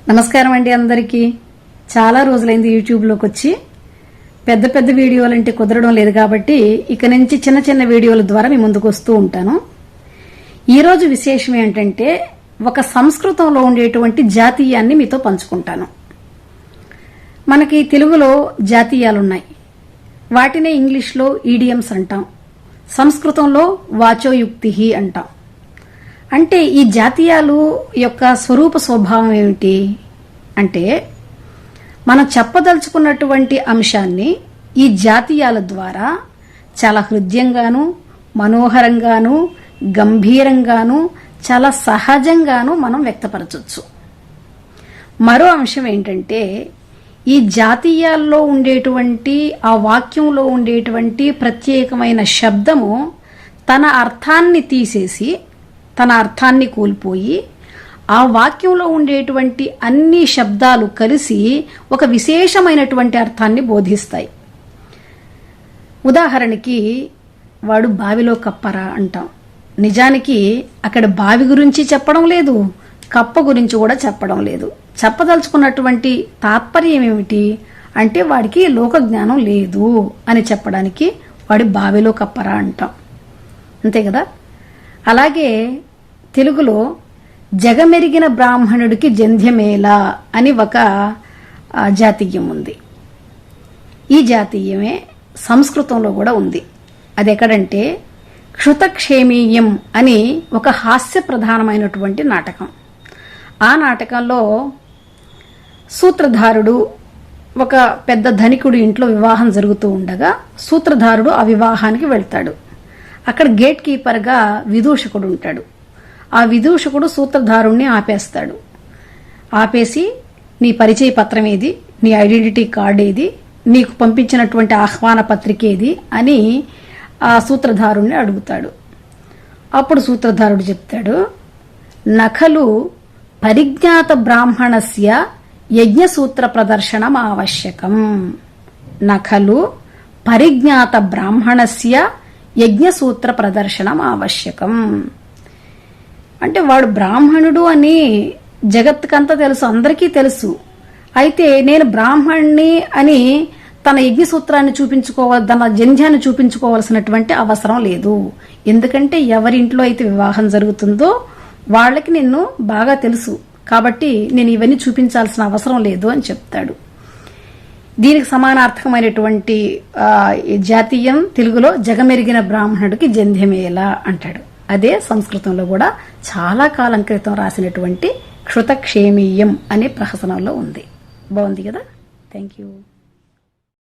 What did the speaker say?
నమస్కారం అండి అందరికీ. చాలా రోజులైంది యూట్యూబ్లోకి వచ్చి. పెద్ద పెద్ద వీడియోలు అంటే కుదరడం లేదు కాబట్టి ఇక నుంచి చిన్న చిన్న వీడియోల ద్వారా మీ ముందుకు వస్తూ ఉంటాను. ఈరోజు విశేషం ఏంటంటే ఒక సంస్కృతంలో ఉండేటువంటి జాతీయాన్ని మీతో పంచుకుంటాను. మనకి తెలుగులో జాతీయాలున్నాయి. వాటినే ఇంగ్లీష్లో ఈడియమ్స్ అంటాం, సంస్కృతంలో వాచోయుక్తి అంటాం. అంటే ఈ జాతీయాలు యొక్క స్వరూప స్వభావం ఏమిటి అంటే, మనం చెప్పదలుచుకున్నటువంటి అంశాన్ని ఈ జాతీయాల ద్వారా చాలా హృద్యంగాను, మనోహరంగాను, గంభీరంగాను, చాలా సహజంగాను మనం వ్యక్తపరచవచ్చు. మరో అంశం ఏంటంటే, ఈ జాతీయాల్లో ఉండేటువంటి ఆ వాక్యంలో ఉండేటువంటి ప్రత్యేకమైన శబ్దము తన అర్థాన్ని తీసేసి, తన అర్థాన్ని కోల్పోయి, ఆ వాక్యంలో ఉండేటువంటి అన్ని శబ్దాలు కలిసి ఒక విశేషమైనటువంటి అర్థాన్ని బోధిస్తాయి. ఉదాహరణకి, వాడు బావిలో కప్పరా అంటాం. నిజానికి అక్కడ బావి గురించి చెప్పడం లేదు, కప్ప గురించి కూడా చెప్పడం లేదు. చెప్పదలుచుకున్నటువంటి తాత్పర్యం ఏమిటి అంటే, వాడికి లోక జ్ఞానం లేదు అని చెప్పడానికి వాడి బావిలో కప్పరా అంటాం. అంతే కదా. అలాగే తెలుగులో జగమెరిగిన బ్రాహ్మణుడికి జంధ్యమేళ అని ఒక జాతీయం ఉంది. ఈ జాతీయమే సంస్కృతంలో కూడా ఉంది. అది ఎక్కడంటే క్షుతక్షేమీయం అని ఒక హాస్య ప్రధానమైనటువంటి నాటకం. ఆ నాటకంలో సూత్రధారుడు ఒక పెద్ద ధనికుడు ఇంట్లో వివాహం జరుగుతూ ఉండగా సూత్రధారుడు ఆ వివాహానికి వెళ్తాడు. అక్కడ గేట్ కీపర్గా విదూషకుడు ఉంటాడు. ఆ విదూషకుడు సూత్రధారుణ్ణి ఆపేస్తాడు. ఆపేసి, నీ పరిచయ పత్రం ఏది, నీ ఐడెంటిటీ కార్డు ఏది, నీకు పంపించినటువంటి ఆహ్వాన పత్రిక ఏది అని ఆ సూత్రధారుణ్ణి అడుగుతాడు. అప్పుడు సూత్రధారుడు చెప్తాడు, నఖలు పరిజ్ఞాత బ్రాహ్మణస్య యజ్ఞసూత్ర ప్రదర్శనం ఆవశ్యకం. నఖలు పరిజ్ఞాత బ్రాహ్మణస్య యజ్ఞసూత్ర ప్రదర్శనం ఆవశ్యకం. అంటే వాడు బ్రాహ్మణుడు అని జగత్తుకంతా తెలుసు, అందరికీ తెలుసు. అయితే నేను బ్రాహ్మణ్ణి అని తన యజ్ఞసూత్రాన్ని తన జంధ్యాన్ని చూపించుకోవాల్సినటువంటి అవసరం లేదు. ఎందుకంటే ఎవరింట్లో అయితే వివాహం జరుగుతుందో వాళ్ళకి నిన్ను బాగా తెలుసు, కాబట్టి నేను ఇవన్నీ చూపించాల్సిన అవసరం లేదు అని చెప్తాడు. దీనికి సమానార్థకమైనటువంటి జాతీయం తెలుగులో జగమెరిగిన బ్రాహ్మణుడికి జంధ్యమేళ అంటాడు. అదే సంస్కృతంలో కూడా చాలా కాలం క్రితం రాసినటువంటి క్షుతక్షేమీయం అనే ప్రహసనంలో ఉంది. బాగుంది కదా. Thank you.